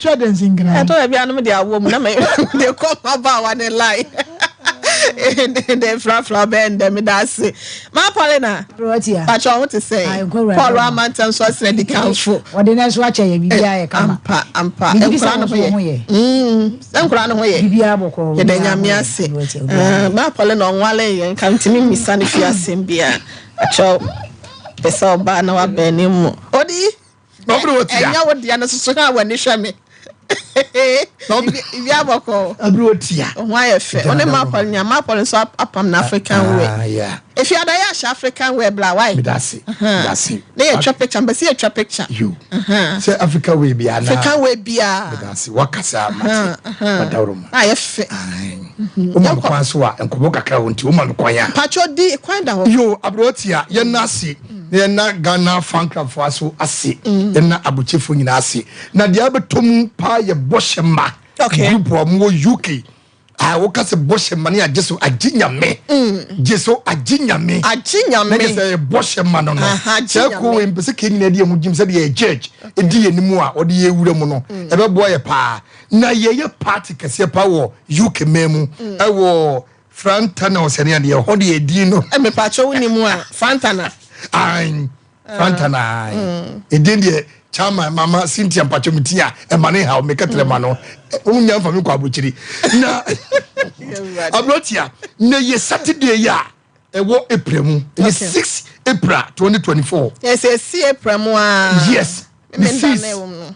Children singing. I told you I'm the woman. They come about one lie. The fla bend them. That's it. My Paulina. But I want to say. Paul Ramanton so said the council. What the next watch I be ampa. I'm crown away. Bibiabo. Yedenya say. My Paulina on Wale and come to me, Miss Sanifia Simbia. A chop. Pesa ba na wa benimu. Odi. Enya wo dia na soso ka wa ni hwe me. Ibi aboko. Abrotia. Why efe. One mapol nya mapol so apam na African way. Yeah. If you are there African way bla why? That's it. That's it. They a picture, but see a picture. You. Say Africa way bia na. African way bia. That's it. Wakasa mate. Madawrum. Efe. Uma kwanso a enkobo kakra wonti uma kwan ya. Pacho di kwan da ho. Yo abrotia ye na se. Ye na Ghana fancraft aso ase. Ye na abuchefo nyina ase. Na dia betom pa ye boshema. Okay. Group mo UK. I woka se boshema ne ajeso aginyame. Jeso aginyame. Aginyame. Ne se boshema no no. Se ko we mpese kenyina die mu jim se de church. E di enimu a ode ye wura mu no. E be boye pa. Na ye party kese pa wo UK memu. E wo Frantana osene de ho de edi no. E me pacho woni mu a Frantana. Frantana. E din de chama mama Cynthia mpacho mitia e mane ha o meketre ma no. Unya fa me kwa abuchiri. Na abrotia na ye Saturday ya e wo April mu. 6 April 2024. Yes, April mu a. Yes.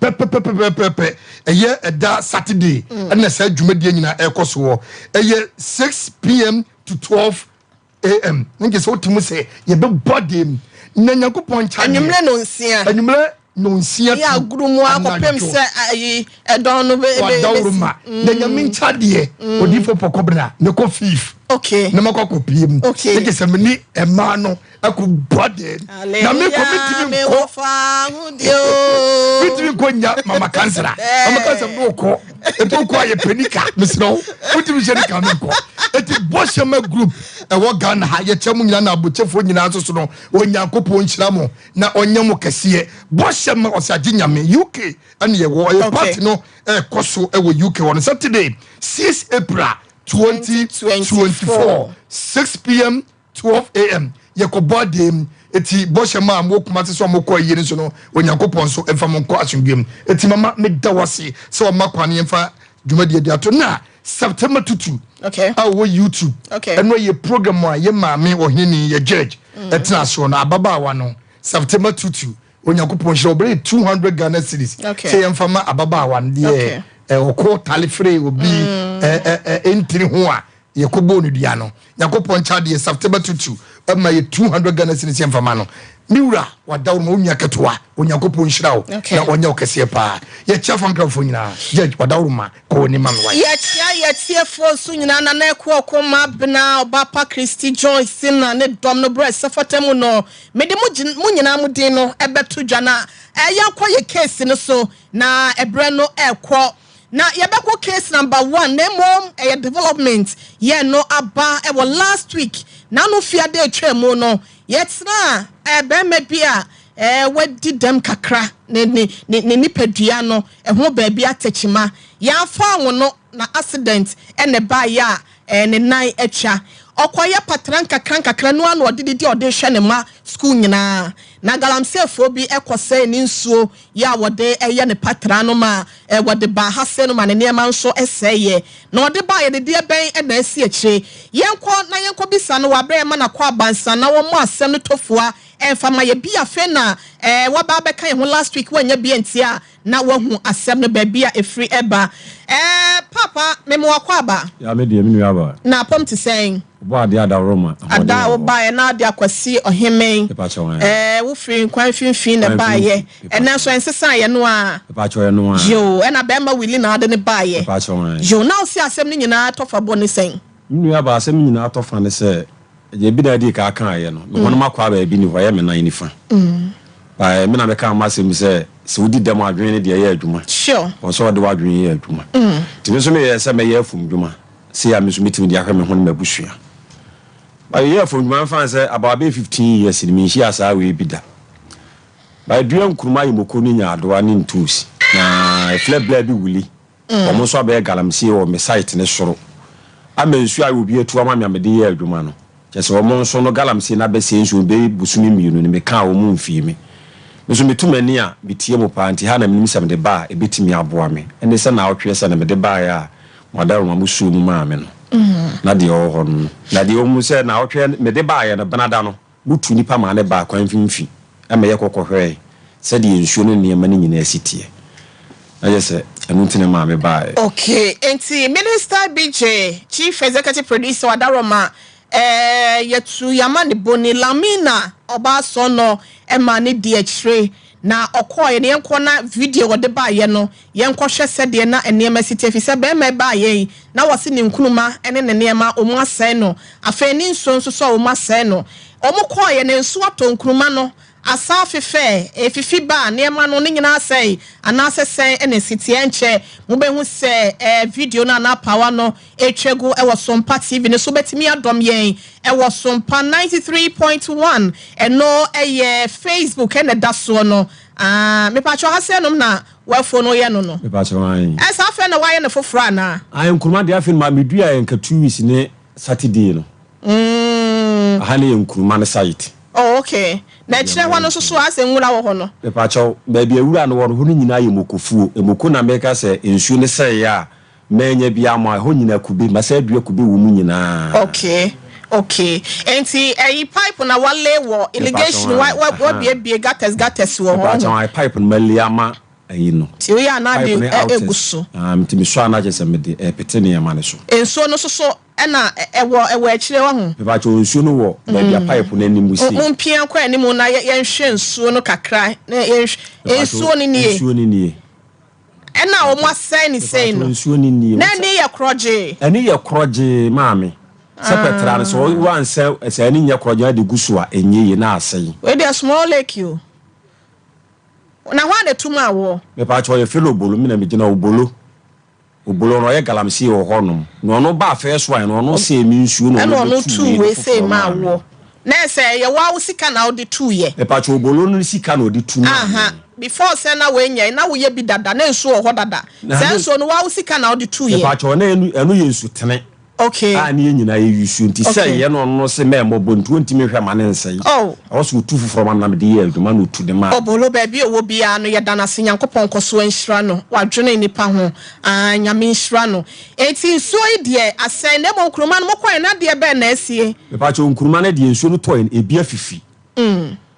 Pepe eye da Saturday na say dwumade nyina ekoso eye 6 p.m. to 12 a.m. nge so timu say ye be body na Nyankopon cha anwumre no nsia ya gurumu akopem se ayi edon no be na nyamin chade odifo pokobra ne ko fif okay na makoko piem nge se meni ema no aku body na me committee me wo fa hudio bitimi konya mama kansera no ko eto ko aye penika misno bitimi jerika me ko eti boshema group e wo Ghana ha ye chemu nyina na abochefo nyina so no onyankopon nhyira mo na onyam kese boshema osaginyame UK ane ye wo ye party no koso e wo UK on Saturday 6 April 2024 6 p.m. 12 a.m. Yakoba dem eti boshema amokuma se so amokọ yiri so no onyankopon so emfa monko asundwem eti mama medda wase se o makwane emfa dwumadi adi ato na September 22 okay awo YouTube okay eno ye program a ye maame ohini ye judge etina so na ababaawa no September 22 onyankopon hire obere 200 Ghana cedis se emfa ma ababaawa de okọ talifre obi entiri ho a ye kobo no dia no yakopon chade September 22 ama ye 200 Ghana cedis emfa ma no miura wadawo mo nya ketwa onyankopon hyirawo na onya okese pa ye chia fankrafo nyina judge wadawo ma ko ni man wa ye chia fo so nyina na na ekwo okoma bna obapa Christy Joyce na ne dom no bra sefatem no mede mu nyina mu din no ebeto dwa na yakwa ye case no so na ebre no ekwo na yebeko case number 1 na mom development ye no aba e last week na no fia de twemu no yetsna be bia wadi dem kakra ne nipadua no ho ba bia atachima ya fa wono na accident ene ba ya ne nan atwa okoye patran kakra no anu odidi ode hwe ne ma school nyina na galamsefo bi ekose ni nsuo ya wode eye ne patran no ma wode ba hase no ma ne niam nso eseye na ode ba ye de ben na asi akire yenko bisa no wabre ma na kwa bansa na wo mo asem no tofua enfama ye bia fe na waba beka ye ho last week wanya bia ntia na wahu asem no ba bia efri eba papa memo akwa ba ya me de me nua ba na pom te saying bo ade ada roma ada wo ba ye na ade akwasi ohemen wo firi kwan finfin na ba ye ena so ensesa ye no a pa cho ye no a yo ena be ma wili na ade ne ba ye pa cho yo na o si asem ni nyina tofa bo ne sen nua ba asem nyina tofa ne se je bi da di ka kan ye no me hono makwa ba bi ni ho ye me nan nifa ba me na me kan ma asem se wodi dem adwen ne de ye adwuma sure o so de wadwen ye adwuma ti me so me ye se me ye afum dwuma se ya me so mitimi de aka me ho ne mabusua ba ye afum dwuma fan se about 15 years ni me hia sa we bi da ba duan kuruma yimoko ni nya adoa ni ntusi na flebla bi wuli omo so abe galamsi o me site ne soro amensu ayo bi etu ama me amede ye adwuma no kese omo so no galamsi na be se nsu be busumi mienu ne me ka o mu mfie me so metumani a bitie mo pa anti ha na menim sem de ba e betimi aboa me ene se na otwe se na me de ba ya modaro ma musu mu ma me no na de o ho no na de o mu se na otwe me de ba ya na banada no mutu nipa ma ne ba kwan fimfi e me ye kokohwe se de nsuo no ne ma ne nyina asitie na se enu ntine ma me ba okay enti Minister BJ Chief Executive Producer Wadaroma yetu yamani boni lamina oba sono ema ne di achire na okoye ne yenko na video wode ba ye no yenko hwe sede na enema siti afise be ma ba ye na wose ne nkunuma ene ne nema omu asai no afeni nso nso so omu asai no omukoye ne nso ato nkunuma no asafefe efifi ba nema no ne nyina asai anase sen ene siti enche mo be hu se video na na power no etwegu ewo Sompa TV ne so betimi adom yen ewo Sompa 93.1 eno eye Facebook ene daso no me pa cho hase no na wafo no ye no no me pa cho an esa fe na waye ne fofora na ayen kurma de afin ma medua yen ka 2 weeks ne Saturday no ahane yen kurma ne site oh okay na chire ho no so ase nwura wo ho no me pa cho ba bia wura no wo ho nyina ye mokofuo emoko na meka se ensu ne se ya menya bia ma ho nyina kubi masa adua kubi wo mu nyina okay enti pipe na wale wo irrigation wa bie gates wo ho ba pipe na mali ama ayi no ti o ya na de eguso mtimi so na jese me de petene ya mane so enso no so na ewo akire wo ho ba cho enso no wo ba bia pipe na nimu si mpia kwa nimu na ye nhwe enso no kakra na enso ni nie ena o mo asai ni sei no enso ni nie na ni ye kroje ani ye kroje maami sepetra no so wan se ani nya kroje de gusu a enye ye na asai we dey small like you na hwa de tuma wo me pa cho ye felo bolo mi na me gina obolo no ye galamsi wo honom no no ba fe so an no se mi nsuo no tu we say ma wo na se ye wa wo sika na odi tu ye me pa cho obolo no sika na odi tu before say na we nya na wo ye bi dada na nsuo ho dada se nsuo no wa wo sika na odi tu ye me pa cho na enu ye nsu tene okay ani nyina ye yusu nti say ye no se membo bontu ntimi hwe ma ne nsai also tu fuforo ma na me de ye aduma no tu de ma obolo ba bi owo bia no ye dana se Nyankopon koso anhira no wadwene nipa ho nyame nhira no eti nsuo ide asai na mo nkuruma no mokwan na de be na asie me pa cho nkuruma na de nsuo no toy ebi afifi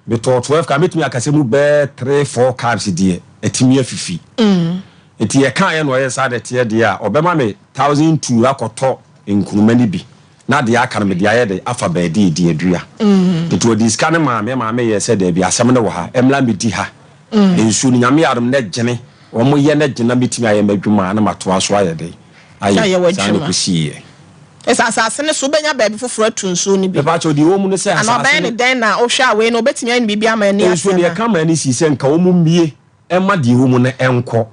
me to 12 ka metumi akase mu be 3-4 cars de etimi afifi eti ye kan ye no ye sa de te de a obema me 1002 akoto nkuruma ni bi na de aka me de ayede afa ba de adua to diska ne maame ye se de bi asem ne wo ha emla me di ha ensu ni nyame yarum ne gene wo mo ye ne gene metimi aye madwuma na mato aso ayede aye sa ne kusiye asase ne so benya ba bi foforo atunso ni bi ba cho di wo mu ne se asase ana ba ne den na o hwa we no betimi aye bibia ma ni ensu ne ka ma ni si se nka wo mu mie ema di wo mu ne enko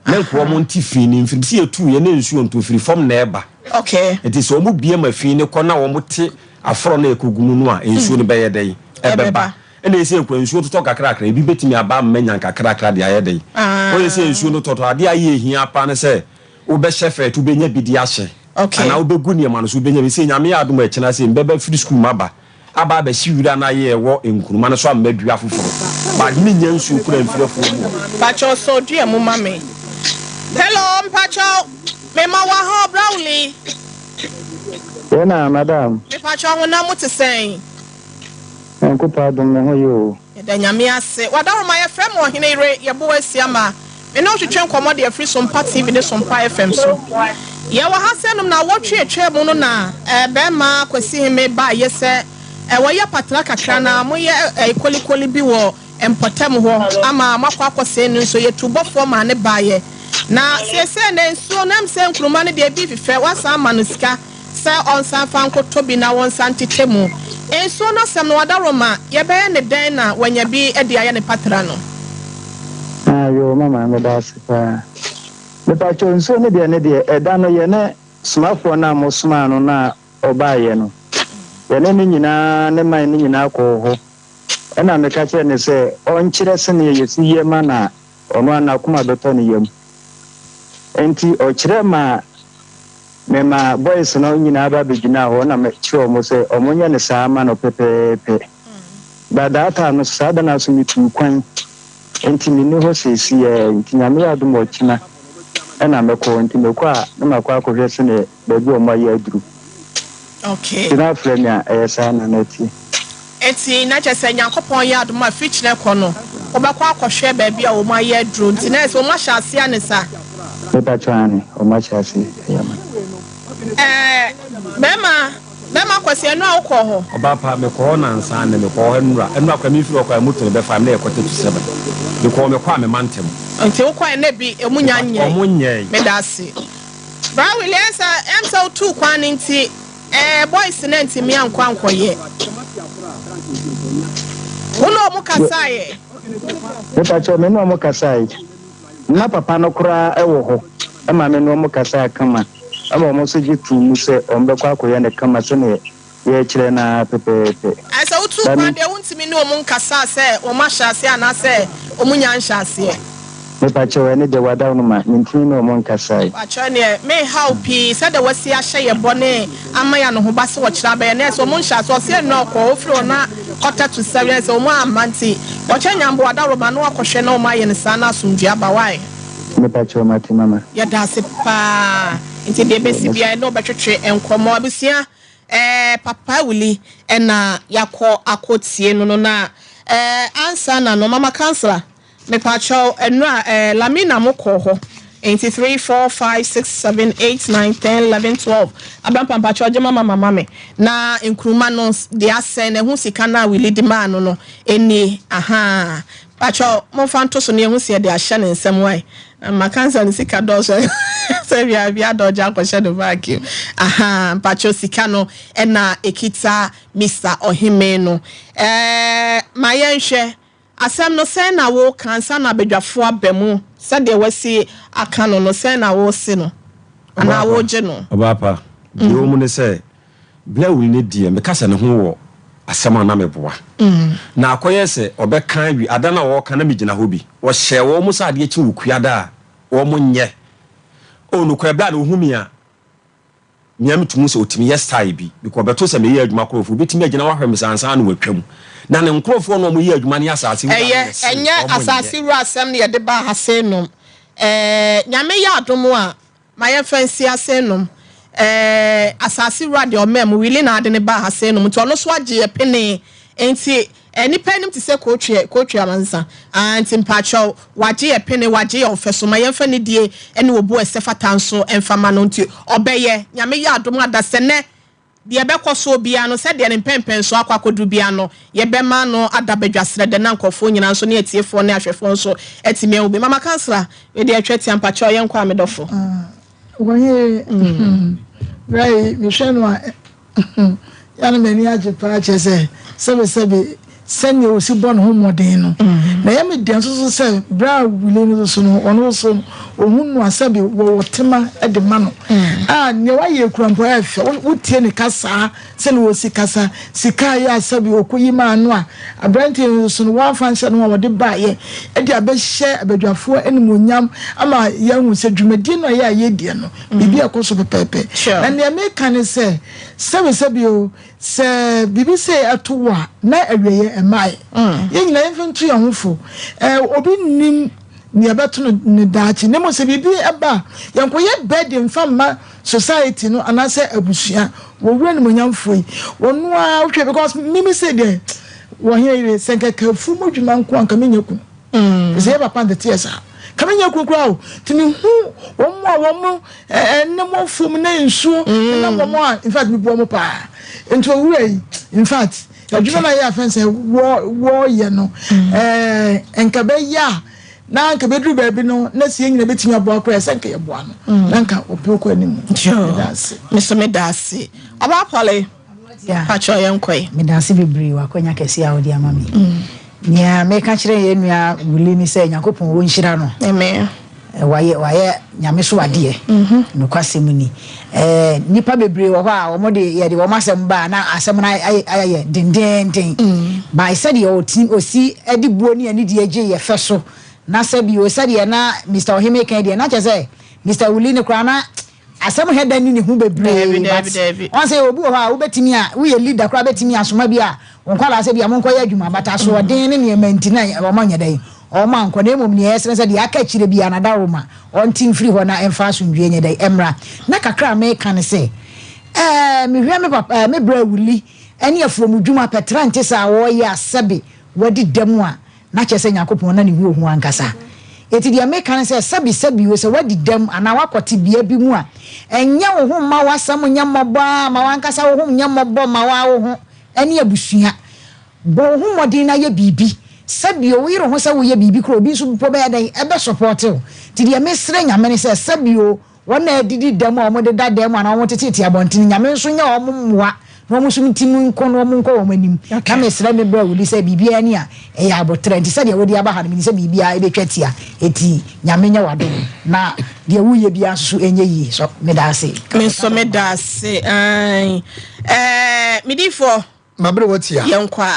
ne nko mo ntifi ni mfiri si etu ye ne ensu onto firi fom na eba okay it is omu bie mafi ne kona wo muti afro na ekogumu no a ensuo ne beye dey ebeba ene ese ekwa ensuo to kakrakra ebi betimi aba mmanya kakrakra de aye dey o ese ensuo no toto ade aye ehia pa ne se wo be shefe tu benya bidi ahye ana wo begu ne ma no so benya be se nyame adom a kina se mbeba free school maba aba ba shiwura na ye wo enkuruma ne so amadu afoforo ba ni nya ensuo kura mfirefo mu pacho so dua mu mame hello pacho Mema wa ho Brawley. Yena madam. Me pa cho ho na muti sen. Enko pa dum me ho yo. E da nyame ase. Wada ma ye frem wo hene ire ye bo asiama. Me no twetwe nkomo de free Sompa TV de Sompa FM so. Ye wa hasenum na wotwe etwe mu no na be ma kwasi heme ba ye se wo ye patra kakra na mo ye kolikoli bi wo empotem ho ama makwa akose nu so ye tubofo ma ne ba ye. Na sese na nsuo na mse nkruma ne de bi fife wasa amanuska se onsan fanko tobi na wonsan tetemu ensuo na sem no wadaroma ye be ne den na wanya bi e de aye ne patra no ayo mama me da sipa me pa cho nsuo ne de eda no ye ne smafo na mo sma no na obaye no ye ne nyina ne man ne nyina ko ho e na me ka che ne se on kire se ne ye si ye ma na ono na kuma beto ne yem enti ochirema mema boys no nyina ba begina ho na me chiro mo se omonya ne sama no pepepe ba data no sada na so mitu kwan enti mini ho sesi enti nyame adum ochina na meko enti meko a na makwa akohwe se ne baby o ma ya aduru okay tina frenia esa na nati enti na chese nyankopon ya adum a fichne ko no obakwa akohwe baby a o ma ya aduru enti na so ma hya ase anesa beta chani o ma hya ase yama Bema kwasi enu akọ ho. Oba pa me ko na nsa na me ko enura kwa mi firi okwa moto be fa me e kwete to 7. Me ko me kwa me mantem. Nti ukwa na bi emunya nye. Omunye. Me dase. Bra Williams emsa tu kwa nti boys na nti me ankwa ankoye. Uno mu kasaye. Beta cho me no mu kasaye. Na papa no kura ewo ho. E ma me no mu kasaye kama. Ama mo so jitu mu se ombe kwa koye ne kama so ne ye kire na pepepe asa utu kwa de wuntimi ne omun kasa se o ma hyase ana se omunya nhyase me pa chewe ne de wada no ma ntimi ne omun kasa pa chewe ne me help se de wasi ahye ye bone ama ya no ho ba se wo kira ba ye ne se omun hyase o se no ko ofro na quarter to 7 se omu amanti o che nyambo wada ro ma no akohwe na o ma ye ne sana asumdua ba wai me pa chewe mati mama ya da se pa nti de besi bia no betwetwe enkomo abusia papa wuli na yakọ akotie no na answer na no mama counselor me pa cho enra lamina mokọ ho 3 4 5 6 7 8 9 10 11 12 abampa pa cho mama me na nkruma no de asen ehu sika na wili di man no eni aha pa cho mo fanto so ne ehu se de ahye ne nsem wai makansa ni sika dozo se bia doja kwashe do vacuum aha pacho sika no na ekita Mr. Ohime no mayenhwe asem no se na wo kansa na bedwafo abemu se de wasi aka no se na wo si no ana wo je no obapa bi wo mu ne se bia wuri ne die me kasa ne ho wo asem na meboa na akoye se obekan wi adana wo kana me gina hobi wo hye wo mu sa de chi wukuada wo munye onu kwa bla na ohumia nyam tumu se otimi yestai bi because beto se me ye adwuma krofo betimi agina wa hwem sansan na watwam na ne nkrofo no mo ye adwuma ne asase enye asase ru asem ne ye de ba hasenum nyame ya adomo a maye fansi asenum asase ru de o mem wili na ade ne ba hasenum to no so age ye pene enti eni penim ti se kootwe amansa anti mpacho waje ye pene waje ye ofeso ma yemfa ne die ene obu esefa tanso emfama no nti obeye nyame ya adom adase ne de ebekoso bia no se de ne pempen so akwakodu bia no ye bema no adabadwasre de na nkofo nyina so ne etiefo ne ahwefo so etime obi mama kansla we de atwati ampacho ye nkwa medofo wonye right mi hwenwa yana meni age pa chese sebe senya osi bon ho modern no na ya me den so se bra wule no so no ono so ohunu asabe wo tema de ma no ne wa ye kurampo ya fe wotie ne kasa se ne wosi kasa sika ya asabe okoyi ma no a abranti so no wa fanse no wo de ba ye e de abehye abadwafo enimonyam ama ya hu se dwumadi no ya ye die no bibi akoso pepepe na ne me kan se sebe o se bibi se atowa na aweye emai ye nyina yemfentu ya hofo obi nim ni abeto ne daachi ne mo se bibi eba yankoye bed mfamma society no anase abusua wo wura ne monyamfoi wonu a hwe because mimi say de wo here senka kafu modwuma nko anka menyaku ze papa de tiesa kamenya kukura o timi hu wo ne mo fom na nsuo na mo in fact mi bo mo pa into away in fact adwuma na ya fense wo ye no enka be ya na nka bedru baabi no na sie nyina betimi abo akora senka ye boa no na nka opeko anim medase medase aba pale ya pacho yenkoi medase bebre wa kwanya kesi a odi amami nya me ka kire ye nua wuli ni se nyakopon wo nhira no amen waye nyame so ade no kwasem ni nipa bebre wo ha wo mode ye de wo masem ba na asem na aye dindindin ba said ye osi edibuo ni ani de age ye feso na sabi o said ye na Mr. Ohime kan de na che say Mr. Wuli ne krana asem heda ni ne hu bebre on say obi ho a wo betimi a wo ye leader kra betimi asoma bi a won kwala se bi a mon koye adwuma bata so den ne ne mantina o manya den o man ko ne mom ne yesere se de aka kire bi anada roma on team free ho na emfa so ndwe nye den emra na kakra me kan se me hwe me papa me bra Wuli ene afrom dwuma petra nte sa wo ye asebe wadi demu a na chese Yakobon na ne hu ohu ankasa eti dia make kan say sabi we say wadi dem ana wakote bia bi mu a enya wo ho ma wasam nya mmobɔ ma wankasa wo ho nya mmobɔ ma wa wo ho ene abusua bo ho modin na ye bibi sabi o yiro ho say wo ye bibi kro bi so po be dan ebe support o ti dia mesre nyame ne say sabi o wona adidi dem a mo de da dem ana wo tete abontin nyame so nya o mmoa no mo sum timu nko no mo nko wo manim na mesra me bra Wuli say bibia ni a e ya abotre nti say de wo de aba ha me say bibia e be twatia eti nyame nya wado na de wuye bia so enye yi so me da ase midifo mabre wotia yenkwa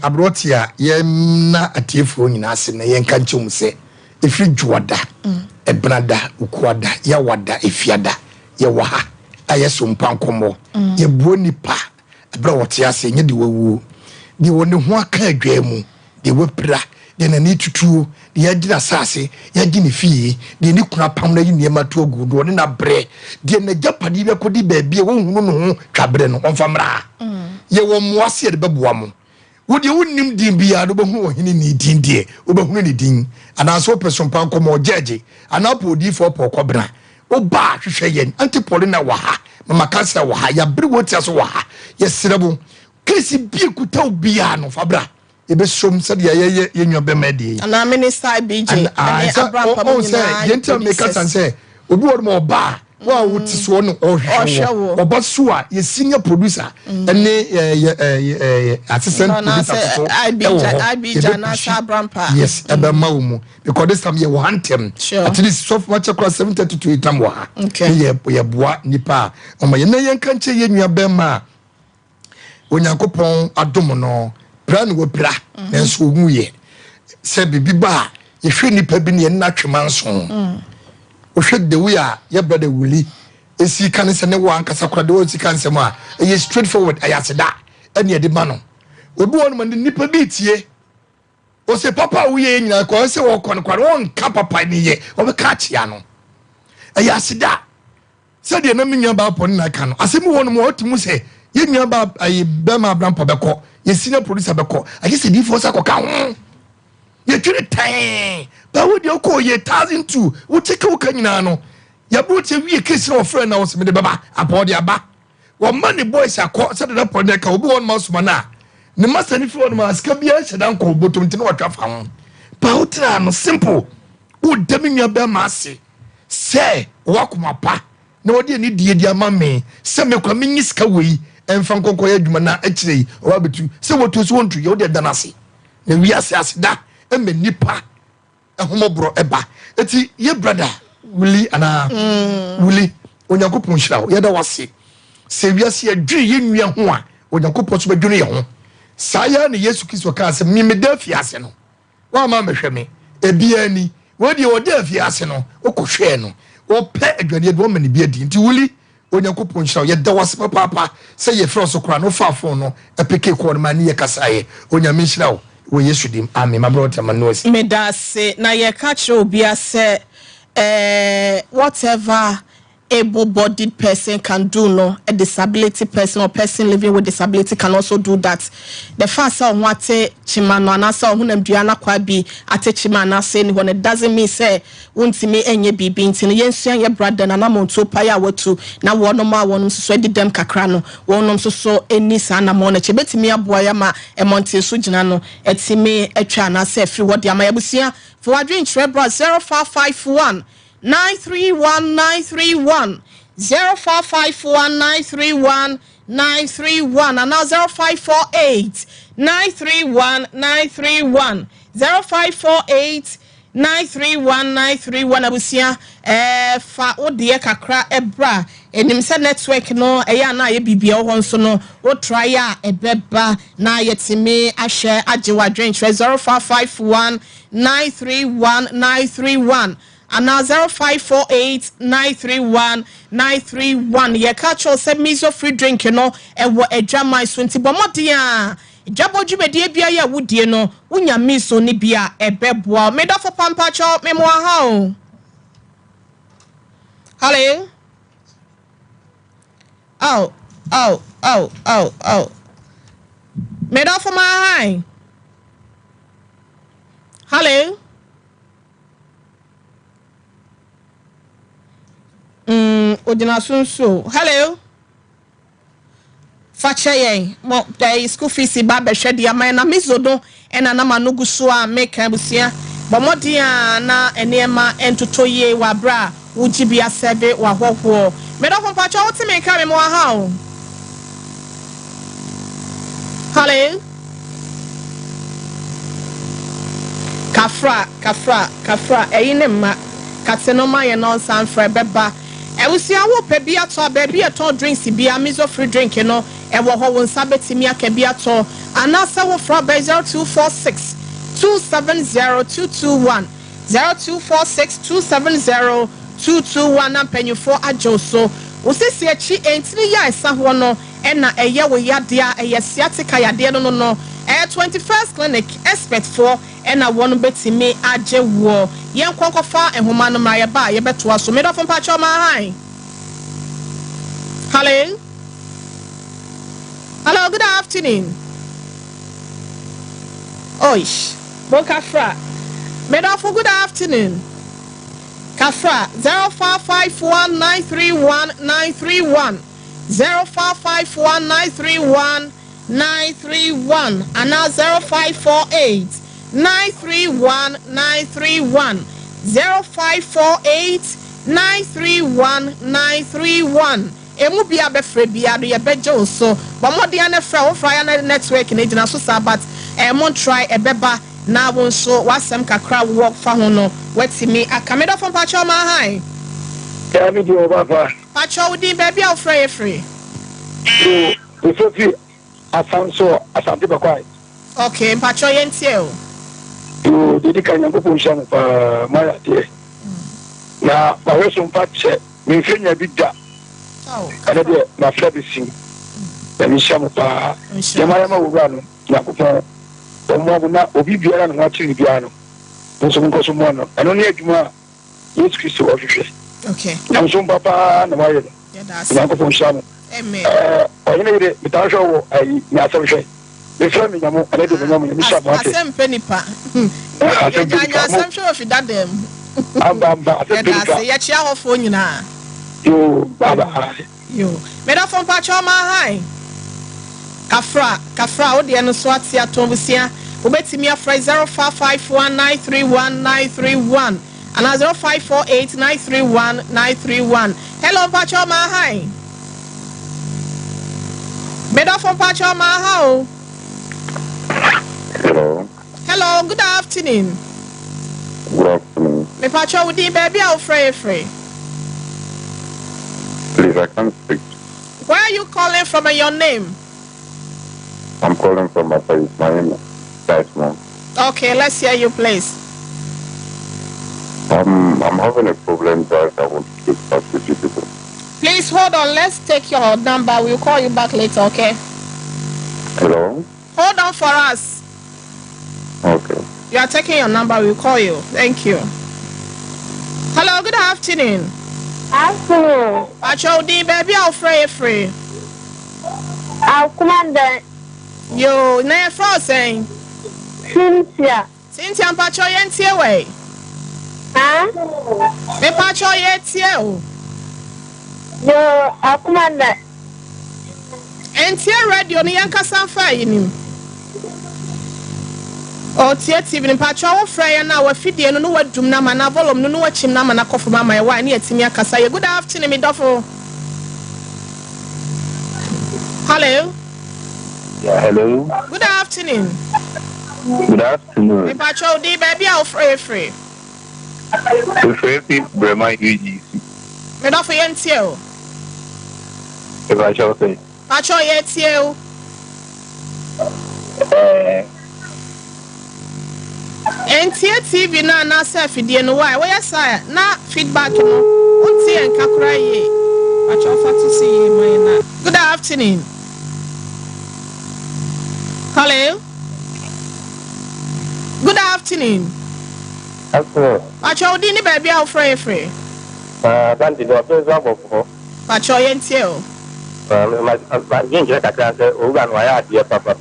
abro wotia na atiefo nyina ase na yenka nchum se efri juwada ebrada ukuada ya wada efiada ye waha aye Sompa Nkomo ye buo nipa abra wotia ase nye de wawu de woni ho aka adwa mu de wapira de nani tutuo de yagira sase yagine fie de ni kuna pam na yine ma to ogu do ne na bre de na japadi be kodi ba bia wo hunu no ho twabre no onfamra ye wo moase de beboa mo wo de wonnim din bia do behu ohini ni din die wo behu ni din ana so Sompa Nkomo jeje ana podi fo pokobra oba hwehwe yen antipoli na waha mama kansa waha ya bre wotia so waha ye serebo kesi bie kuta obia no fabra ebe som said ye nwa be medi ana minister BJ and Abraham Pamina yenta make us say obi wo mo ba wa wuti so no ohwe oba so a ye senior producer ene assistant producer so IBJ na Abraham Pa yes ebe mawu because this time ye want him at least so much across 7:30 to 8 am wa ye boa nipa o ma ye na ye nka nche ye nwa be ma Onyankopon adom no pra no wopra nanso ogu ye se bibi ba ye hwe nipa bi ne na twema nso o hwe de we a ye brother Wuli esi kan se ne wa ankasa kra de o si kan se mo a ye straight forward ayaseda ene de ma no obi won ma nipa bi tie o se papa wo ye nyina ko se wo kon kwa won ka papa ni ye o be ka chia no ayaseda se de na minya ba pon na ka no asem won mo otimu se ye nua ba ayi bema Abraham Pa beko ye senior producer beko ayi se di force akoka ho ye twire tan ba wo de ko ye 1002 wo take wo kanyina no ya bo te wie case no friend na wo se me de baba apode aba wo money boys akọ se de pon de ka obi won ma so na ne master ni fi won ma ska bia se dan ko botom ti no watwa fa ho ba wo tra no simple wo de me nua ba ma ase se wo akoma pa na wo de ni die ama me se me kwa menyi ska wei emfa nkonko ya adwuma na akire o abetu se wotu so wontu ye wo de danase na wi ase da emme nipa ehomobro eba eti ye brother Wuli ana Wuli Onyankopon hira ye da wase se wi ase adwiri ye nwia ho a Onyankopon so badwiri ye ho saya ne Yesu Kristo ka ase mi da fi ase no wa ma mehwe me ebia ni wo de wo da fi ase no okohwe no wo pe adwane de wo mani bia di nti Wuli Onyankopon hira ye da wase papa se ye fro so kra no fa fon no epeke ko no mani ye kasaye Onyame hira wo Yesu dim amen mabrota manosi me da se na ye ka kire obi ase whatever able-bodied person can do, no, a disability person or person living with disability can also do that. The first one what chimano and asa hunam diana kwabi ate chimana saying when it doesn't mean say won't me any be bintin yen your brother and I'm on to paya watu na one ma one so dem kakrano one so any sana monache bet me aboya ma e monte sujinano etime etwa na say free what ya ma yabusia for adwin trebra 0551 931 0551 931 and now 0548 931 0548 931 abusia fa odie kakra ebra enim se network no eya na ye bibia ho nso no o try a ebeba na yetime ahye agewadwen 0551 931 and now 0548-931-931. Ye catch us a miso free drink, you know, and what a jam my 20 bomodia. Jabo Jumedi Bia ya woodie no, unya miso nibia a bebwa, made off a pampacho, memoir how. Hello? Oh. Made off of my high. Hello? Odina Sunso. Hello? Fachaye. Mo day school fees baba shedi amana mizodo ena na manugu so a make abusia. Bomodia na enema entotoye wa bra ujibia sebe wa hwhwo. Made off of pacha what me carry mo how. Hello? Kafra, ma katenoma ye non san fra beba. E wusi awo pe bi ato baby ato drinks bi amizo free drink no e wo ho won sabetimi aka bi ato anasa wo fra 0246 270 221 0246 270 221 na panyufo ajoso usisi echi entini ya esa ho no e na eye wo yadea eye siatica yadea no 21st clinic expert for ena wonu betimi age wo yen konkofa ehoma no mra ye ba ye beto aso me do fon pa cho ma hi. Hello, good afternoon. Oish boka fra me do for good afternoon Kafra 0551931931 0551931931 and now 0548-931-931 0548-931-931 emu bia be free bia do ye bejo so but more dia na fra wo fra ya na network na gina so sabat mon try e beba na won so wasem kakra work fa ho no watimi akamedo from pacho ma hi ya mi di oba pacho di baby of free so Sophie asante bakwai okay pacho yentie o to didi kan yango position pa maya tie na ba weso mpache mi fenya bidda ana de na fla bisi na mi shamu pa ya maya ma wura no na kufa omo na obi biara na watiri biara no nso nko mo no eno ne adwuma Yesu Kristo ofihwe okay na nso papa na maye na ko position amen oyine ire mitasho wo ai na asawhwe me fra me nyamo ana de nyamo ni shamu ate asem penipa anya asem hwe ofi dadem amba asem penipa ya chia hofo nyina yo baba yo me da fon pa cho ma hai kafra o de no so ate atombusia obetimi afra 0551931931 and 0548931931 hello pa cho ma hai me da fon pa cho ma ha. Hello, good afternoon. Good afternoon. Me pacho with the baby out free. Please, I can't speak. Where are you calling from and your name? I'm calling from my place. My name is Mom. Okay, let's hear you, please. I'm having a problem that I want to discuss with you people. Please hold on. Let's take your number. We'll call you back later, okay? Hello? Hold on for us. Okay. You are taking your number. We'll call you. Thank you. Hello, good afternoon. Afternoon. Pacho di baby out free. I'll command Yo, na frozen. Cynthia. Cynthia Pacho yentie way. Huh? Me Pacho yentie o. Yo, I'll command Entie radio ni yanka sanfa yinim. O tie TV ni pacho wo frɛ na wa fidie no no wadum na ma na volume no wachim na ma na kɔfo ma ma wa ne atimi akasa ye. Good afternoon me dofo. Hello. Yeah, hello. Good afternoon. Good afternoon. Me pacho di baby a free. Free Brema UGC. Me dofo yentie o. If I shall say. Pacho yentie o. Entie TV na self-die no why? Where say na feedback no. Unti enka kura ye. Achofa to see you, good afternoon. Hello. Good afternoon. Afternoon. Acho di ni baby how free. Banti do to zabo ko. Acho yentie o. Ma ginje kakra se o ga no ya die papa.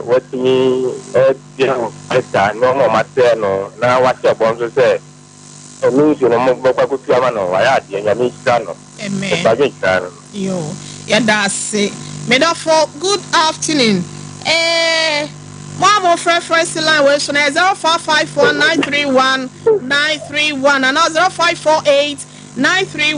Wotini no mate no na wache bonzo se. No mo kwa kutia no ya die nya mi no. Amen. Yo. Ya da se. Medafo good afternoon. Mama fresh line was 0554931931 and 0548931931.